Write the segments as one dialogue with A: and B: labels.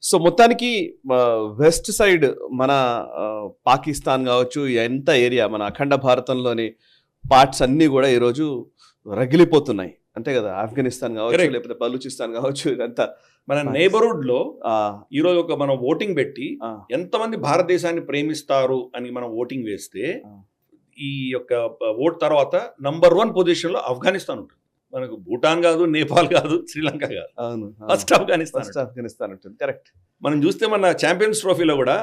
A: So మొత్తానికి west side మన పాకిస్తాన్ కావచ్చు, ఎంత ఏరియా మన అఖండ భారతంలోని పార్ట్స్ అన్నీ కూడా ఈరోజు రగిలిపోతున్నాయి అంతే కదా. ఆఫ్ఘనిస్తాన్ కావచ్చు, లేకపోతే బలూచిస్తాన్ కావచ్చు, ఇదంతా
B: మన నేబర్హుడ్ లో ఈరోజు ఒక మనం ఓటింగ్ పెట్టి ఎంతమంది భారతదేశాన్ని ప్రేమిస్తారు అని మనం ఓటింగ్ వేస్తే ఈ యొక్క ఓట్ తర్వాత నంబర్ 1 పొజిషన్ లో ఆఫ్ఘనిస్తాన్ ఉంటుంది. మనకు భూటాన్ కాదు, నేపాల్ కాదు, శ్రీలంక కాదు, ఫస్ట్
A: ఆఫ్ఘనిస్తాన్ ఉంటుంది. కరెక్ట్.
B: మనం చూస్తే మన ఛాంపియన్స్ ట్రోఫీలో కూడా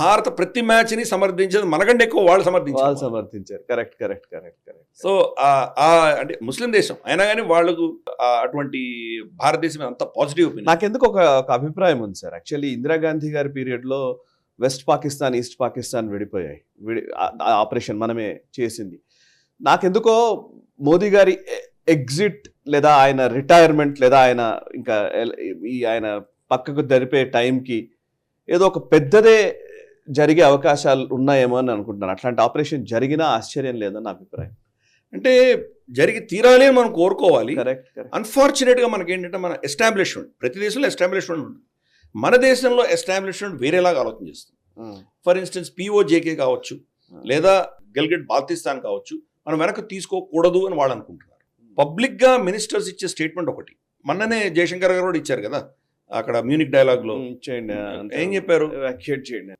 B: భారత ప్రతి మ్యాచ్ ని సమర్థించేది మనకంటే ఎక్కువ వాళ్ళు
A: సమర్థించారు. Correct correct correct correct.
B: So అంటే ముస్లిం దేశం అయినా కానీ వాళ్ళకు అటువంటి భారతదేశం అంత పాజిటివ్.
A: నాకెందుకు ఒక అభిప్రాయం ఉంది సార్. యాక్చువల్లీ ఇందిరాగాంధీ గారి పీరియడ్ లో west Pakistan, east Pakistan విడిపోయాయి. Operation మనమే చేసింది. నాకెందుకో మోదీ గారి ఎగ్జిట్ లేదా ఆయన రిటైర్మెంట్ లేదా ఆయన ఇంకా ఆయన పక్కకు జరిపే టైంకి ఏదో ఒక పెద్దదే జరిగే అవకాశాలు ఉన్నాయేమో అని అనుకుంటున్నాను. అట్లాంటి ఆపరేషన్ జరిగినా ఆశ్చర్యం లేదని నా అభిప్రాయం.
B: అంటే జరిగి తీరాలి అని మనం కోరుకోవాలి.
A: కరెక్ట్.
B: అన్ఫార్చునేట్గా మనకి ఏంటంటే మన ఎస్టాబ్లిష్మెంట్ ప్రతి దేశంలో ఎస్టాబ్లిష్మెంట్ ఉంటుంది. మన దేశంలో ఎస్టాబ్లిష్మెంట్ వేరేలాగా ఆలోచన చేస్తుంది. ఫర్ ఇన్స్టెన్స్ POJK కావచ్చు, లేదా గిల్గిట్ బాల్తిస్తాన్ కావచ్చు, మనం వెనక్కి తీసుకోకూడదు అని వాళ్ళు అనుకుంటున్నారు. పబ్లిక్గా మినిస్టర్స్ ఇచ్చే స్టేట్మెంట్ ఒకటి. మొన్ననే జయశంకర్ గారు కూడా ఇచ్చారు కదా అక్కడ మ్యూనిక్ డైలాగ్ లో. ఏం చెప్పారు?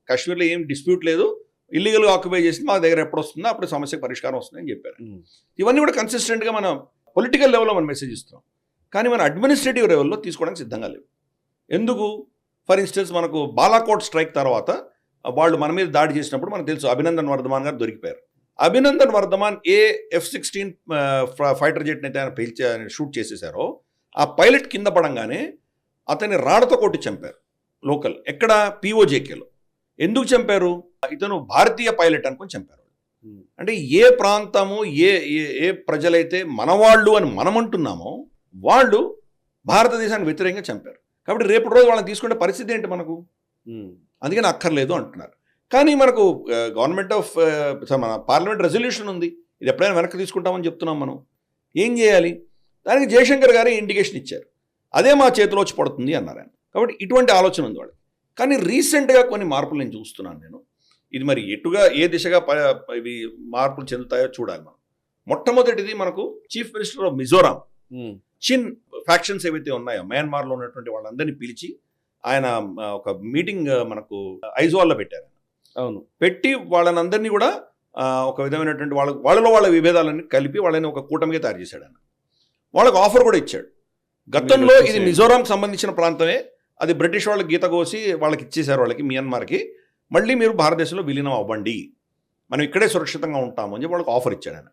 B: కాశ్మీర్లో ఏం డిస్ప్యూట్ లేదు, ఇల్లీగల్గా ఆక్యుపై చేసి మా దగ్గర ఎప్పుడు వస్తుందో అప్పుడు సమస్యకు పరిష్కారం వస్తుందని చెప్పారు. ఇవన్నీ కూడా కన్సిస్టెంట్గా మనం పొలిటికల్ లెవెల్లో మనం మెసేజ్ ఇస్తున్నాం, కానీ మన అడ్మినిస్ట్రేటివ్ లెవెల్లో తీసుకోవడానికి సిద్ధంగా లేవు. ఎందుకు? ఫర్ ఇన్స్టెన్స్ మనకు బాలాకోట్ స్ట్రైక్ తర్వాత వాళ్ళు మన మీద దాడి చేసినప్పుడు మనకు తెలుసు అభినందన్ వర్ధమాన్ గారు దొరికిపోయారు. అభినందన్ వర్ధమాన్ F-16 ఫైటర్ జెట్ని అయితే ఆయన షూట్ చేసేసారో ఆ పైలట్ కింద పడంగానే అతన్ని రాళ్లతో కొట్టి చంపారు లోకల్. ఎక్కడ? POJKలో. ఎందుకు చంపారు? ఇతను భారతీయ పైలట్ అనుకుని చంపారు. అంటే ఏ ప్రాంతము ఏ ప్రజలైతే మనవాళ్ళు అని మనం అంటున్నామో వాళ్ళు భారతదేశానికి వ్యతిరేకంగా చంపారు. కాబట్టి రేపు రోజు వాళ్ళని తీసుకునే పరిస్థితి ఏంటి మనకు? అందుకని అక్కర్లేదు అంటున్నారు. కానీ మనకు గవర్నమెంట్ ఆఫ్ మన పార్లమెంట్ రెజల్యూషన్ ఉంది, ఇది ఎప్పుడైనా వెనక్కి తీసుకుంటామని చెప్తున్నాం. మనం ఏం చేయాలి? దానికి జయశంకర్ గారు ఇండికేషన్ ఇచ్చారు, అదే మా చేతిలో వచ్చి పడుతుంది అన్నారు ఆయన. కాబట్టి ఇటువంటి ఆలోచన ఉంది వాళ్ళకి. కానీ రీసెంట్గా కొన్ని మార్పులు నేను చూస్తున్నాను నేను. ఇది మరి ఎటుగా ఏ దిశగా ఇవి మార్పులు చెందుతాయో చూడాలి మనం. మొట్టమొదటిది మనకు చీఫ్ మినిస్టర్ ఆఫ్ మిజోరాం చిన్ ఫ్యాక్షన్స్ ఏవైతే ఉన్నాయో మయన్మార్లో ఉన్నటువంటి వాళ్ళందరినీ పిలిచి ఆయన ఒక మీటింగ్ మనకు ఐజ్వాల్లో పెట్టారు.
A: అవును,
B: పెట్టి వాళ్ళని అందరినీ కూడా ఒక విధమైనటువంటి వాళ్ళలో వాళ్ళ విభేదాలన్నీ కలిపి వాళ్ళని ఒక కూటమిగా తయారు చేశాడు ఆయన. వాళ్ళకు ఆఫర్ కూడా ఇచ్చాడు. గతంలో ఇది మిజోరాంకి సంబంధించిన ప్రాంతమే, అది బ్రిటిష్ వాళ్ళకి గీత కోసి వాళ్ళకి ఇచ్చేశారు, వాళ్ళకి మియన్మార్కి. మళ్ళీ మీరు భారతదేశంలో విలీనం అవ్వండి, మనం ఇక్కడే సురక్షితంగా ఉంటాము అని చెప్పి వాళ్ళకి ఆఫర్ ఇచ్చాడు ఆయన.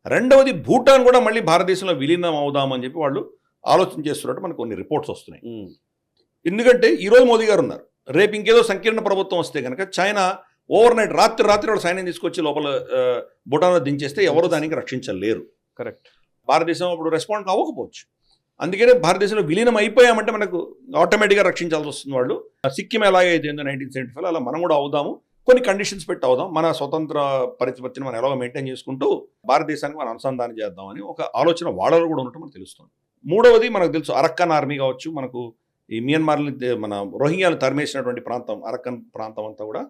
B: రెండవది భూటాన్ కూడా మళ్ళీ భారతదేశంలో విలీనం అవుదామని చెప్పి వాళ్ళు ఆలోచన చేస్తున్నట్టు మనకు కొన్ని రిపోర్ట్స్ వస్తున్నాయి. ఎందుకంటే ఈరోజు మోదీ గారు ఉన్నారు, రేపు ఇంకేదో సంకీర్ణ ప్రభుత్వం వస్తే కనుక చైనా ఓవర్ నైట్ రాత్రి వాళ్ళు సైన్యం తీసుకొచ్చి లోపల భూటాన్లో దించేస్తే ఎవరు దానికి రక్షించలేరు.
A: కరెక్ట్.
B: భారతదేశం అప్పుడు రెస్పాండ్ అవ్వకపోవచ్చు. అందుకనే భారతదేశంలో విలీనం అయిపోయామంటే మనకు ఆటోమేటిక్గా రక్షించాల్సి వస్తుంది వాళ్ళు. సిక్కిం ఎలాగైతే 1975 అలా మనం కూడా అవుదాము, కొన్ని కండిషన్స్ పెట్టి అవుదాం, మన స్వతంత్ర పరిస్థితిని మనం ఎలాగో మెయింటైన్ చేసుకుంటూ భారతదేశానికి మనం అనుసంధానం చేద్దామని ఒక ఆలోచన వాళ్ళలో కూడా ఉన్నట్టు మనకు తెలుస్తుంది. మూడవది మనకు తెలుసు అరక్కన్ ఆర్మీ కావచ్చు, మనకు ఈ మియన్మార్ని మన రోహింగ్యాలు తరిమేసినటువంటి ప్రాంతం అరక్కన్ ప్రాంతం అంతా కూడా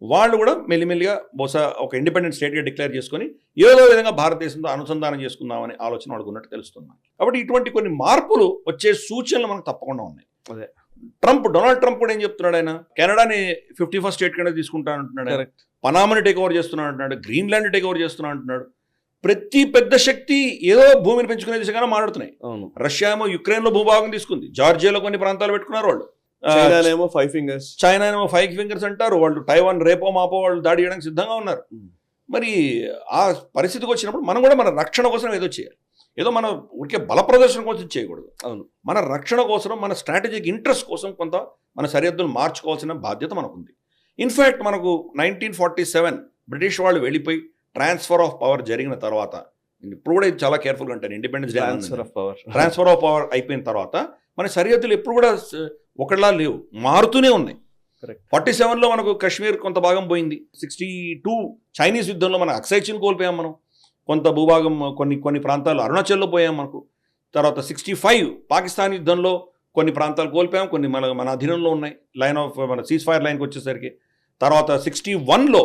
B: వాళ్ళు కూడా మెల్లిమెల్లిగా బహుశా ఒక ఇండిపెండెంట్ స్టేట్గా డిక్లేర్ చేసుకొని ఏదో విధంగా భారతదేశంతో అనుసంధానం చేసుకుందామని ఆలోచన వాళ్ళకు ఉన్నట్టు తెలుస్తుంది. కాబట్టి ఇటువంటి కొన్ని మార్పులు వచ్చే సూచనలు మనకు తప్పకుండా ఉన్నాయి.
A: అదే
B: డొనాల్డ్ ట్రంప్ కూడా ఏం చెప్తున్నాడు, ఆయన కెనడాని 51st స్టేట్ కింద తీసుకుంటా అంటున్నాడు, పనామాని టేక్ ఓవర్ చేస్తున్నా అంటున్నాడు, గ్రీన్లాండ్ టేక్ ఓవర్ చేస్తున్నా అంటున్నాడు. ప్రతి పెద్ద శక్తి ఏదో భూమిని పెంచుకునే దిశగానే మాట్లాడుతున్నాయి. రష్యా ఏమో యుక్రెయిన్లో భూభాగం తీసుకుంది, జార్జియాలో కొన్ని ప్రాంతాలు పెట్టుకున్నారు వాళ్ళు, చైనా ఏమో 5 ఫింగర్స్ అంటారు వాళ్ళు, టైవాన్ రేపో మాపో వాళ్ళు దాడి చేయడానికి సిద్ధంగా ఉన్నారు. మరి ఆ పరిస్థితికి వచ్చినప్పుడు మనం కూడా మన రక్షణ కోసం ఏదో చేయాలి. ఏదో మన ఊరికే బల ప్రదర్శన కోసం చేయకూడదు. అవును, మన రక్షణ కోసం, మన స్ట్రాటజిక్ ఇంట్రెస్ట్ కోసం కొంత మన సరిహద్దులు మార్చుకోవాల్సిన బాధ్యత మనకుంది. ఇన్ఫ్యాక్ట్ మనకు 1947 బ్రిటిష్ వాళ్ళు వెళ్ళిపోయి ట్రాన్స్ఫర్ ఆఫ్ పవర్ జరిగిన తర్వాత, ఇప్పుడు కూడా ఇది చాలా కేర్ఫుల్గా అంటారు, independence day transfer of power అయిపోయిన తర్వాత మన సరిహద్దులు ఎప్పుడు కూడా ఒకలా లేవు, మారుతూనే ఉన్నాయి. 47లో మనకు కాశ్మీర్ కొంత భాగం పోయింది, 62 చైనీస్ యుద్ధంలో మన అక్సైచిన్ కోల్పోయాం, మనం కొంత భూభాగం కొన్ని ప్రాంతాలు అరుణాచల్లో పోయాం మనకు. తర్వాత 65 పాకిస్తాన్ యుద్ధంలో కొన్ని ప్రాంతాలు కోల్పోయాం, కొన్ని మన అధీనంలో ఉన్నాయి. లైన్ ఆఫ్ మన సీజ్ ఫైర్ లైన్కి వచ్చేసరికి తర్వాత 61లో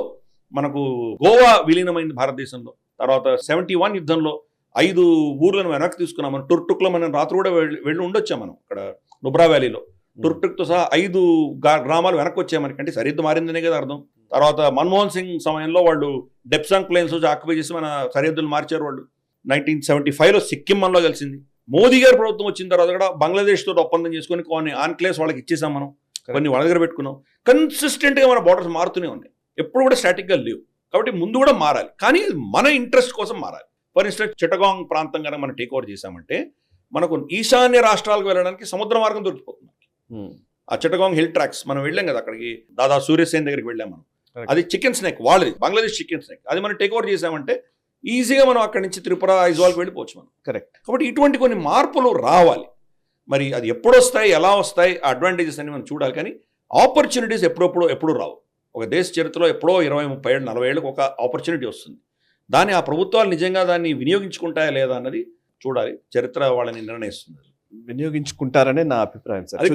B: మనకు గోవా విలీనమైంది భారతదేశంలో. తర్వాత 71 యుద్ధంలో 5 ఊర్లను వెనక్కి తీసుకున్నాం. మనం టుర్టుక్లో మనం రాత్రి కూడా వెళ్ళి ఉండొచ్చాం. మనం ఇక్కడ నుబ్రా వ్యాలీలో టుర్టుక్తో సహా 5 గ్రామాలు వెనక్కి వచ్చాయి మనకి. అంటే సరిహద్దు మారిందనే కదా అర్థం. తర్వాత మన్మోహన్ సింగ్ సమయంలో వాళ్ళు డెప్సాంగ్ ప్లేన్స్ వచ్చి ఆక్యుపై చేసి మన సరిహద్దులు మార్చారు వాళ్ళు. 1975లో సిక్కిం మనలో కలిసింది. మోదీ గారి ప్రభుత్వం వచ్చిన తర్వాత కూడా బంగ్లాదేశ్ తోటి ఒప్పందం చేసుకొని కొన్ని ఆన్క్లేవ్స్ వాళ్ళకి ఇచ్చేసాం మనం, కొన్ని వాళ్ళ దగ్గర పెట్టుకున్నాం. కన్సిస్టెంట్గా మన బార్డర్స్ మారుతూనే ఉన్నాయి, ఎప్పుడు కూడా స్టాటిక్గా లేవు. కాబట్టి ముందు కూడా మారాలి, కానీ మన ఇంట్రెస్ట్ కోసం మారాలి. ఫర్ ఇన్స్టెన్స్ చిట్టగాంగ్ ప్రాంతం కనుక మనం టేక్ ఓవర్ చేశామంటే మనకు ఈశాన్య రాష్ట్రాలకు వెళ్ళడానికి సముద్ర మార్గం దొరికిపోతుంది. ఆ చిట్టగాంగ్ హిల్ ట్రాక్స్ మనం వెళ్ళాం కదా, అక్కడికి దాదా సూర్యసేన్ దగ్గరికి వెళ్ళాం మనం. అది చికెన్ స్నాక్ వాళ్ళది, బంగ్లాదేశ్ చికెన్ స్నాక్. అది మనం టేక్ ఓవర్ చేసామంటే ఈజీగా మనం అక్కడి నుంచి త్రిపుర, ఐజ్వాల్కి వెళ్ళిపోవచ్చు మనం.
A: కరెక్ట్.
B: కాబట్టి ఇటువంటి కొన్ని మార్పులు రావాలి. మరి అది ఎప్పుడు వస్తాయి, ఎలా వస్తాయి, ఆ అడ్వాంటేజెస్ అని మనం చూడాలి. కానీ ఆపర్చునిటీస్ ఎప్పుడు రావు. ఒక దేశ చరిత్రలో ఎప్పుడో 20, 30 ఏళ్ళు, 40 ఏళ్ళకి ఒక ఆపర్చునిటీ వస్తుంది. దాన్ని ఆ ప్రభుత్వాలు నిజంగా దాన్ని వినియోగించుకుంటాయా లేదా అన్నది చూడాలి. చరిత్ర వాళ్ళని నిర్ణయిస్తుంది.
A: వినియోగించుకుంటారనే నా అభిప్రాయం సార్.
B: అది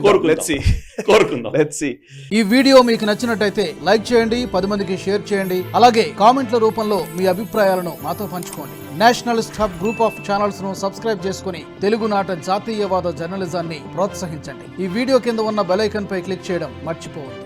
B: కోరుకుందాం.
C: ఈ వీడియో మీకు నచ్చినట్టయితే లైక్ చేయండి, 10 మందికి షేర్ చేయండి. అలాగే కామెంట్ల రూపంలో మీ అభిప్రాయాలను మాతో పంచుకోండి. Nationalist hub group of channels ను సబ్స్క్రైబ్ చేసుకుని తెలుగునాట జాతీయవాద జర్నలిజాన్ని ప్రోత్సహించండి. ఈ వీడియో కింద ఉన్న బెల్ ఐకాన్ పై క్లిక్ చేయడం మర్చిపోవద్దు.